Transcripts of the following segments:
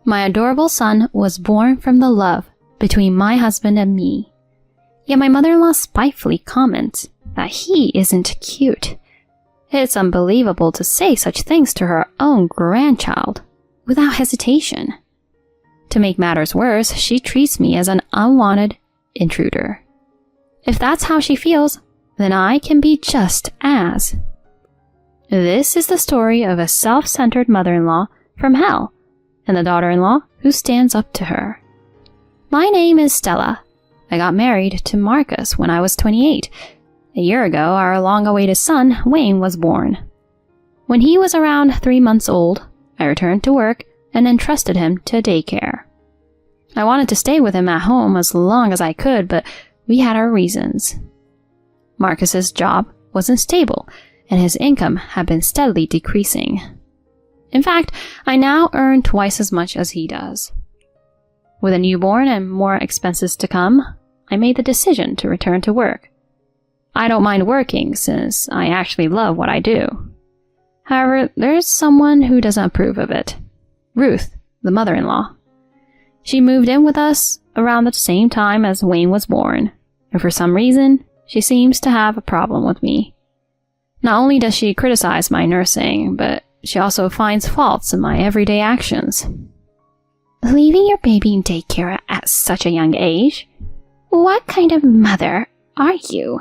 My adorable son was born from the love between my husband and me. Yet my mother-in-law spitefully comments that he isn't cute. It's unbelievable to say such things to her own grandchild without hesitation. To make matters worse, she treats me as an unwanted intruder. If that's how she feels, then I can be just as. This is the story of a self-centered mother-in-law from hell and the daughter-in-law who stands up to her. My name is Stella. I got married to Marcus when I was 28. A year ago, our long-awaited son, Wayne, was born. When he was around 3 months old, I returned to work and entrusted him to daycare. I wanted to stay with him at home as long as I could, but we had our reasons. Marcus's job wasn't stable, and his income had been steadily decreasing. In fact, I now earn twice as much as he does. With a newborn and more expenses to come, I made the decision to return to work. I don't mind working since I actually love what I do. However, there's someone who doesn't approve of it. Ruth, the mother-in-law. She moved in with us around the same time as Wayne was born, and for some reason, she seems to have a problem with me. Not only does she criticize my nursing, but she also finds faults in my everyday actions. Leaving your baby in daycare at such a young age? What kind of mother are you?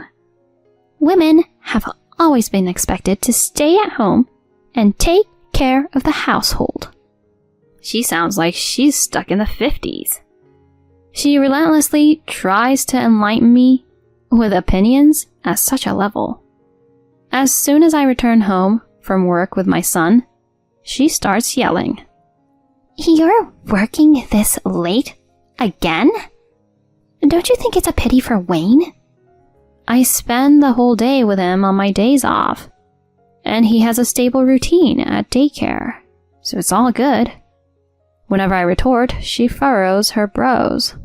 Women have always been expected to stay at home and take care of the household. She sounds like she's stuck in the 50s. She relentlessly tries to enlighten me with opinions at such a level. As soon as I return home from work with my son, she starts yelling. You're working this late? Again? Don't you think it's a pity for Wayne? I spend the whole day with him on my days off, and he has a stable routine at daycare, so it's all good. Whenever I retort, she furrows her brows.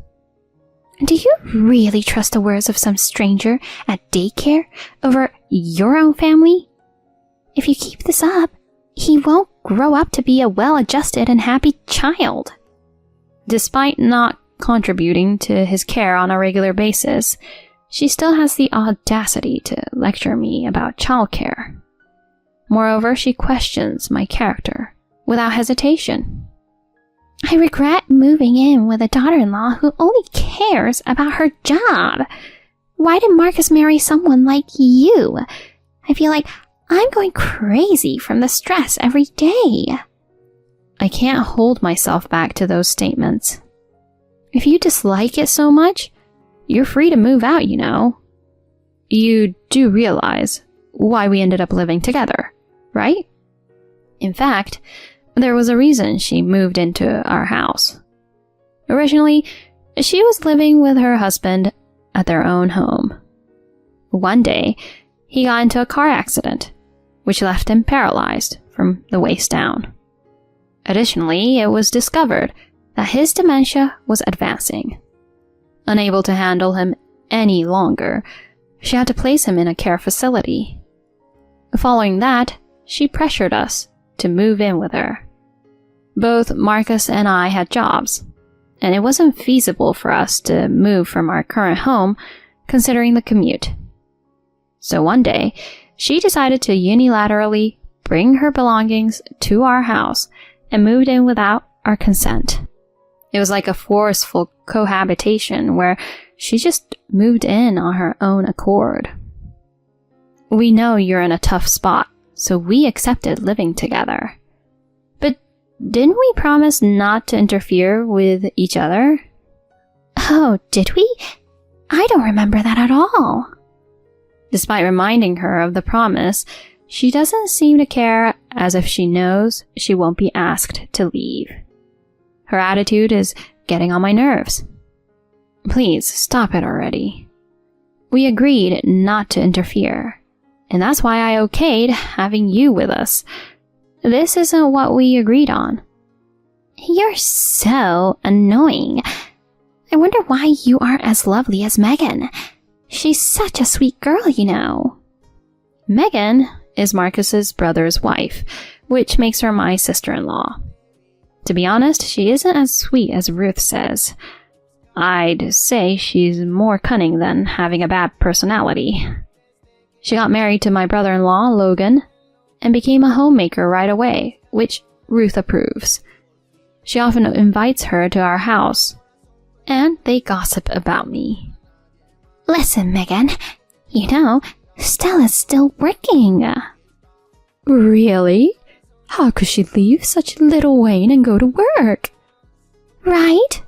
Do you really trust the words of some stranger at daycare over your own family? If you keep this up, he won't grow up to be a well-adjusted and happy child. Despite not contributing to his care on a regular basis, she still has the audacity to lecture me about childcare. Moreover, she questions my character without hesitation. I regret moving in with a daughter-in-law who only cares about her job. Why did Marcus marry someone like you? I feel like I'm going crazy from the stress every day. I can't hold myself back to those statements. If you dislike it so much, you're free to move out, you know. You do realize why we ended up living together, right? In fact, there was a reason she moved into our house. Originally, she was living with her husband at their own home. One day, he got into a car accident, which left him paralyzed from the waist down. Additionally, it was discovered that his dementia was advancing. Unable to handle him any longer, she had to place him in a care facility. Following that, she pressured us to move in with her. Both Marcus and I had jobs, and it wasn't feasible for us to move from our current home considering the commute. So one day, she decided to unilaterally bring her belongings to our house and moved in without our consent. It was like a forceful cohabitation where she just moved in on her own accord. We know you're in a tough spot, so we accepted living together. But didn't we promise not to interfere with each other? Oh, did we? I don't remember that at all. Despite reminding her of the promise, she doesn't seem to care, as if she knows she won't be asked to leave. Her attitude is getting on my nerves. Please, stop it already. We agreed not to interfere, and that's why I okayed having you with us. This isn't what we agreed on. You're so annoying. I wonder why you aren't as lovely as Megan. She's such a sweet girl, you know. Megan is Marcus's brother's wife, which makes her my sister-in-law. To be honest, she isn't as sweet as Ruth says. I'd say she's more cunning than having a bad personality. She got married to my brother-in-law, Logan, and became a homemaker right away, which Ruth approves. She often invites her to our house, and they gossip about me. Listen, Megan, you know, Stella's still working. Really? How could she leave such little Wayne and go to work? Right?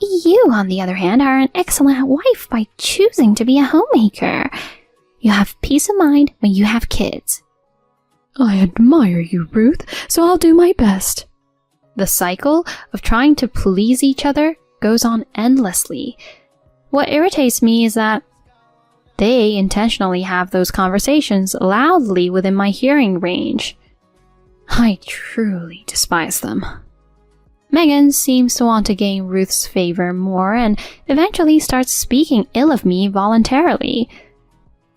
You, on the other hand, are an excellent wife by choosing to be a homemaker. You have peace of mind when you have kids. I admire you, Ruth, so I'll do my best. The cycle of trying to please each other goes on endlessly. What irritates me is that they intentionally have those conversations loudly within my hearing range. I truly despise them. Megan seems to want to gain Ruth's favor more and eventually starts speaking ill of me voluntarily.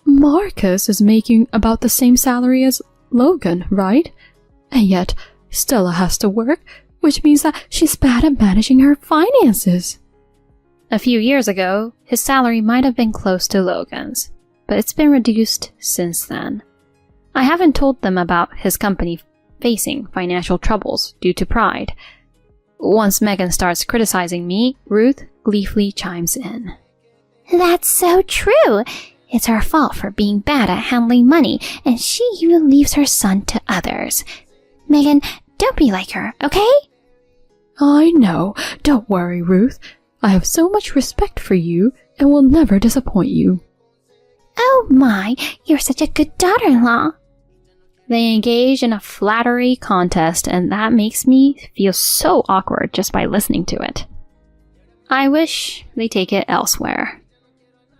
Marcus is making about the same salary as Logan, right? And yet, Stella has to work, which means that she's bad at managing her finances. A few years ago, his salary might have been close to Logan's, but it's been reduced since then. I haven't told them about his company facing financial troubles due to pride. Once Megan starts criticizing me, Ruth gleefully chimes in. That's so true. It's her fault for being bad at handling money, and she even leaves her son to others. Megan, don't be like her, okay? I know. Don't worry, Ruth. I have so much respect for you and will never disappoint you. Oh my, you're such a good daughter-in-law. They engage in a flattery contest, and that makes me feel so awkward just by listening to it. I wish they take it elsewhere.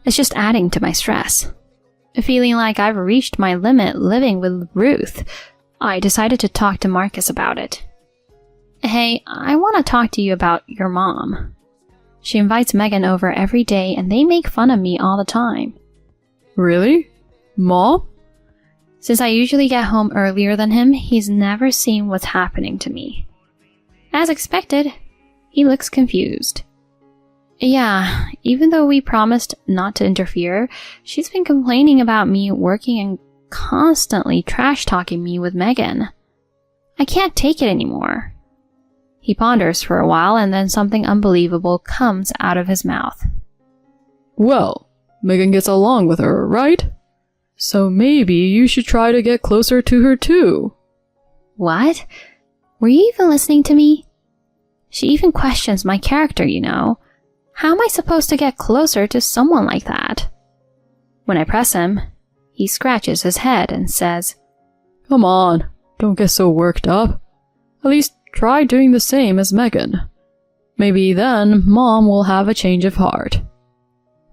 It's just adding to my stress. Feeling like I've reached my limit living with Ruth, I decided to talk to Marcus about it. Hey, I want to talk to you about your mom. She invites Megan over every day, and they make fun of me all the time. Really? Mom? Since I usually get home earlier than him, he's never seen what's happening to me. As expected, he looks confused. Yeah, even though we promised not to interfere, she's been complaining about me working and constantly trash-talking me with Megan. I can't take it anymore. He ponders for a while, and then something unbelievable comes out of his mouth. Well, Megan gets along with her, right? So maybe you should try to get closer to her too. What? Were you even listening to me? She even questions my character, you know. How am I supposed to get closer to someone like that? When I press him, he scratches his head and says, Come on, don't get so worked up. At least try doing the same as Megan. Maybe then Mom will have a change of heart.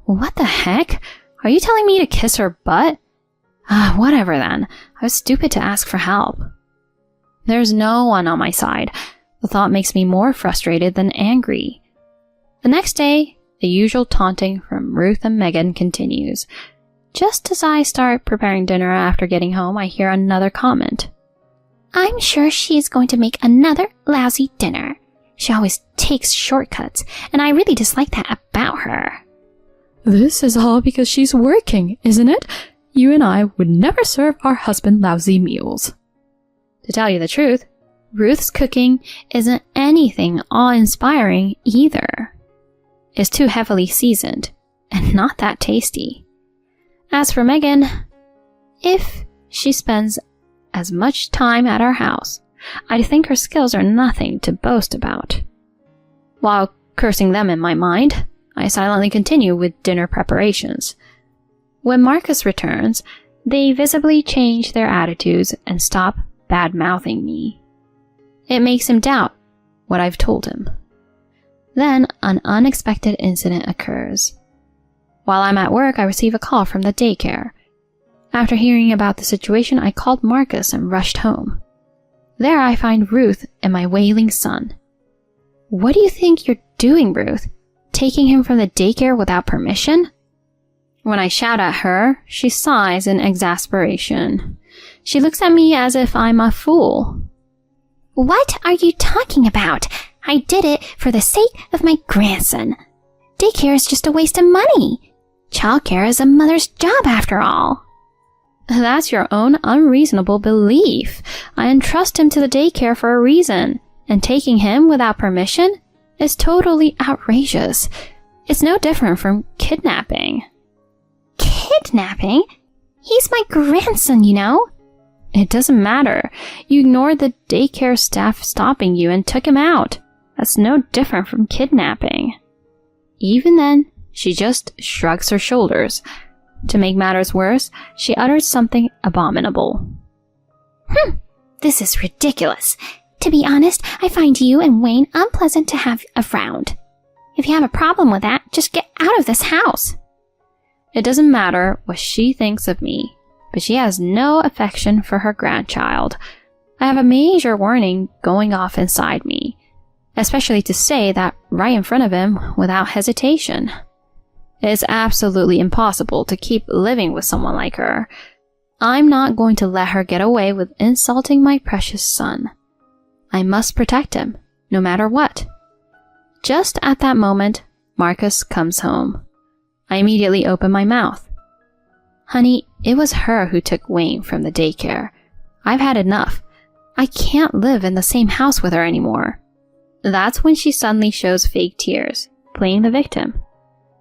What the heck? Are you telling me to kiss her butt? Whatever then. I was stupid to ask for help. There's no one on my side. The thought makes me more frustrated than angry. The next day, the usual taunting from Ruth and Megan continues. Just as I start preparing dinner after getting home, I hear another comment. I'm sure she's going to make another lousy dinner. She always takes shortcuts, and I really dislike that about her. This is all because she's working, isn't it? You and I would never serve our husband lousy meals. To tell you the truth, Ruth's cooking isn't anything awe-inspiring either. It's too heavily seasoned, and not that tasty. As for Megan, if she spends as much time at our house, I think her skills are nothing to boast about. While cursing them in my mind, I silently continue with dinner preparations. When Marcus returns, they visibly change their attitudes and stop bad-mouthing me. It makes him doubt what I've told him. Then an unexpected incident occurs. While I'm at work, I receive a call from the daycare. After hearing about the situation, I called Marcus and rushed home. There I find Ruth and my wailing son. What do you think you're doing, Ruth? Taking him from the daycare without permission? When I shout at her, she sighs in exasperation. She looks at me as if I'm a fool. What are you talking about? I did it for the sake of my grandson. Daycare is just a waste of money. Childcare is a mother's job after all. That's your own unreasonable belief. I entrust him to the daycare for a reason, and taking him without permission is totally outrageous. It's no different from kidnapping. Kidnapping? He's my grandson, you know. It doesn't matter. You ignored the daycare staff stopping you and took him out. That's no different from kidnapping. Even then, she just shrugs her shoulders. To make matters worse, she utters something abominable. This is ridiculous. To be honest, I find you and Wayne unpleasant to have around. If you have a problem with that, just get out of this house. It doesn't matter what she thinks of me, but she has no affection for her grandchild. I have a major warning going off inside me, especially to say that right in front of him without hesitation. It's absolutely impossible to keep living with someone like her. I'm not going to let her get away with insulting my precious son. I must protect him, no matter what. Just at that moment, Marcus comes home. I immediately open my mouth. Honey, it was her who took Wayne from the daycare. I've had enough. I can't live in the same house with her anymore. That's when she suddenly shows fake tears, playing the victim.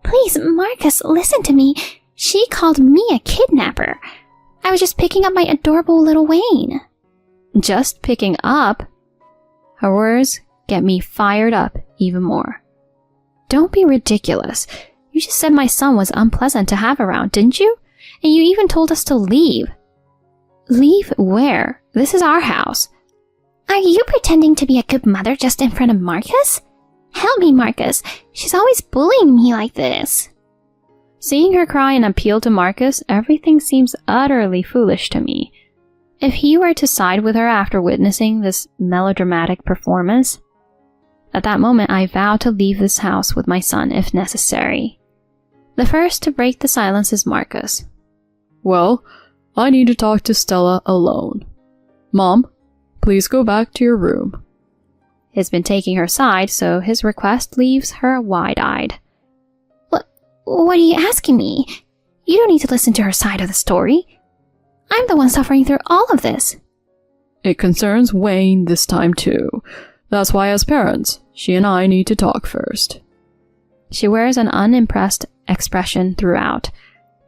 Please, Marcus, listen to me. She called me a kidnapper. I was just picking up my adorable little Wayne. Just picking up? Her words get me fired up even more. Don't be ridiculous. You just said my son was unpleasant to have around, didn't you? And you even told us to leave. Leave where? This is our house. Are you pretending to be a good mother just in front of Marcus? Help me, Marcus. She's always bullying me like this. Seeing her cry and appeal to Marcus, everything seems utterly foolish to me. If he were to side with her after witnessing this melodramatic performance, at that moment I vow to leave this house with my son if necessary. The first to break the silence is Marcus. Well, I need to talk to Stella alone. Mom, please go back to your room. He's been taking her side, so his request leaves her wide-eyed. What are you asking me? You don't need to listen to her side of the story. I'm the one suffering through all of this. It concerns Wayne this time too. That's why as parents, she and I need to talk first. She wears an unimpressed expression throughout,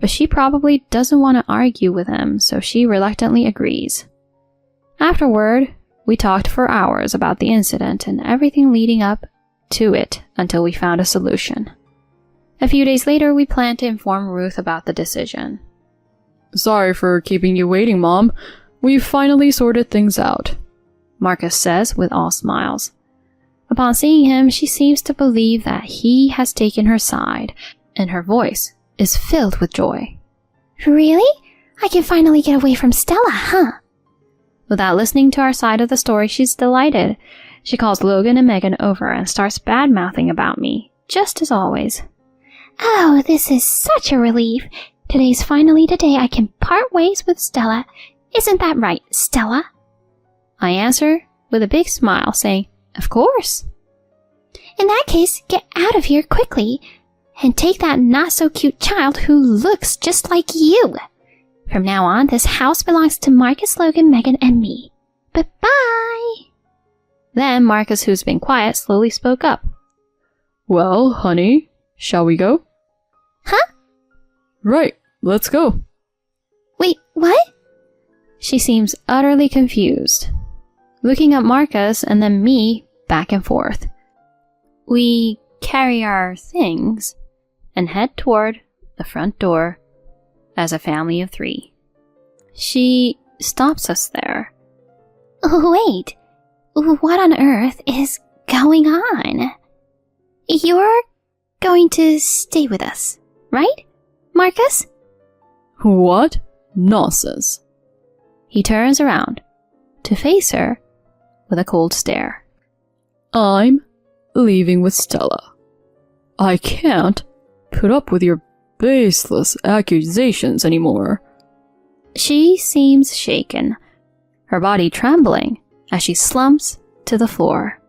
but she probably doesn't want to argue with him, so she reluctantly agrees. Afterward, we talked for hours about the incident and everything leading up to it until we found a solution. A few days later, we planned to inform Ruth about the decision. Sorry for keeping you waiting, Mom. We've finally sorted things out, Marcus says with all smiles. Upon seeing him, she seems to believe that he has taken her side, and her voice is filled with joy. Really? I can finally get away from Stella, huh? Without listening to our side of the story, she's delighted. She calls Logan and Megan over and starts bad-mouthing about me, just as always. Oh, this is such a relief. Today's finally the day I can part ways with Stella. Isn't that right, Stella? I answer with a big smile, saying, Of course. In that case, get out of here quickly and take that not-so-cute child who looks just like you. From now on, this house belongs to Marcus, Logan, Megan, and me. Bye-bye. Then Marcus, who's been quiet, slowly spoke up. Well, honey, shall we go? Huh? Right, let's go. Wait, what? She seems utterly confused, looking at Marcus and then me back and forth. We carry our things and head toward the front door as a family of 3. She stops us there. Wait, what on earth is going on? You're going to stay with us, right, Marcus? What nonsense. He turns around to face her with a cold stare. I'm leaving with Stella. I can't put up with your baseless accusations anymore. She seems shaken, her body trembling as she slumps to the floor.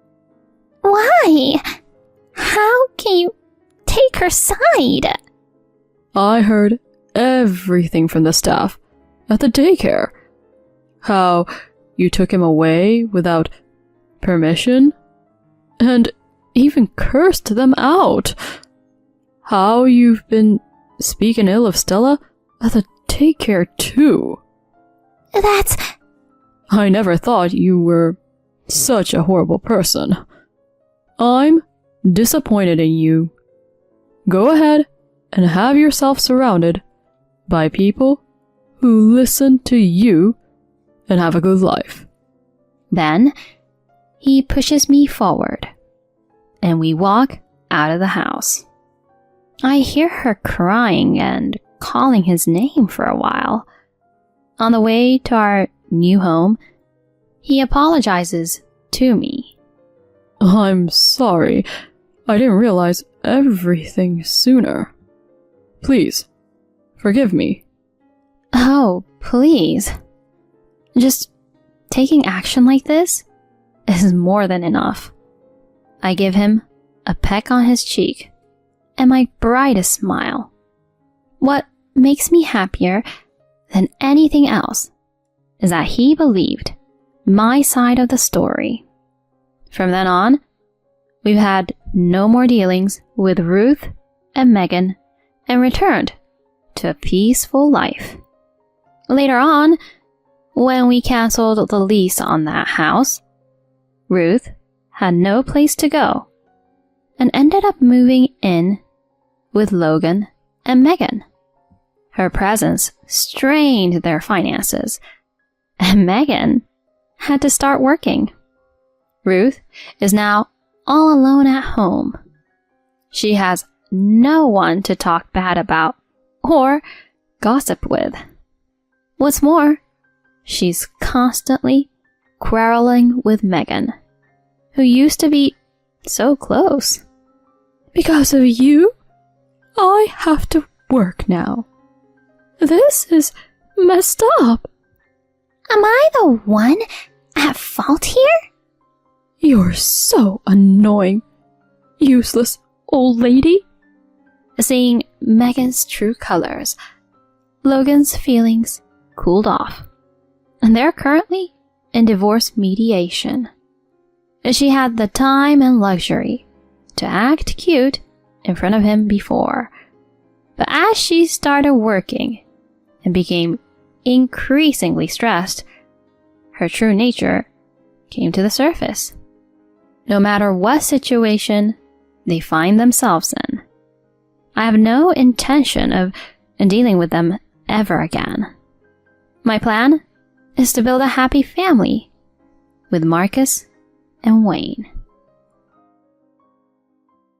Why? How can you take her side? I heard everything from the staff at the daycare. How you took him away without permission and even cursed them out. How you've been speaking ill of Stella at the daycare too. That's... I never thought you were such a horrible person. I'm disappointed in you. Go ahead and have yourself surrounded by people who listen to you and have a good life. Then he pushes me forward, and we walk out of the house. I hear her crying and calling his name for a while. On the way to our new home, he apologizes to me. I'm sorry. I didn't realize everything sooner. Please, forgive me. Oh, please. Just taking action like this is more than enough. I give him a peck on his cheek and my brightest smile. What makes me happier than anything else is that he believed my side of the story. From then on, we've had no more dealings with Ruth and Megan and returned to a peaceful life. Later on, when we canceled the lease on that house, Ruth had no place to go and ended up moving in with Logan and Megan. Her presence strained their finances, and Megan had to start working. Ruth is now all alone at home. She has no one to talk bad about or gossip with. What's more, she's constantly quarreling with Megan, who used to be so close. Because of you, I have to work now. This is messed up. Am I the one at fault here? You're so annoying, useless old lady. Seeing Megan's true colors, Logan's feelings cooled off, and they're currently in divorce mediation. She had the time and luxury to act cute in front of him before, but as she started working and became increasingly stressed, her true nature came to the surface. No matter what situation they find themselves in, I have no intention of dealing with them ever again. My plan is to build a happy family with Marcus and Wayne.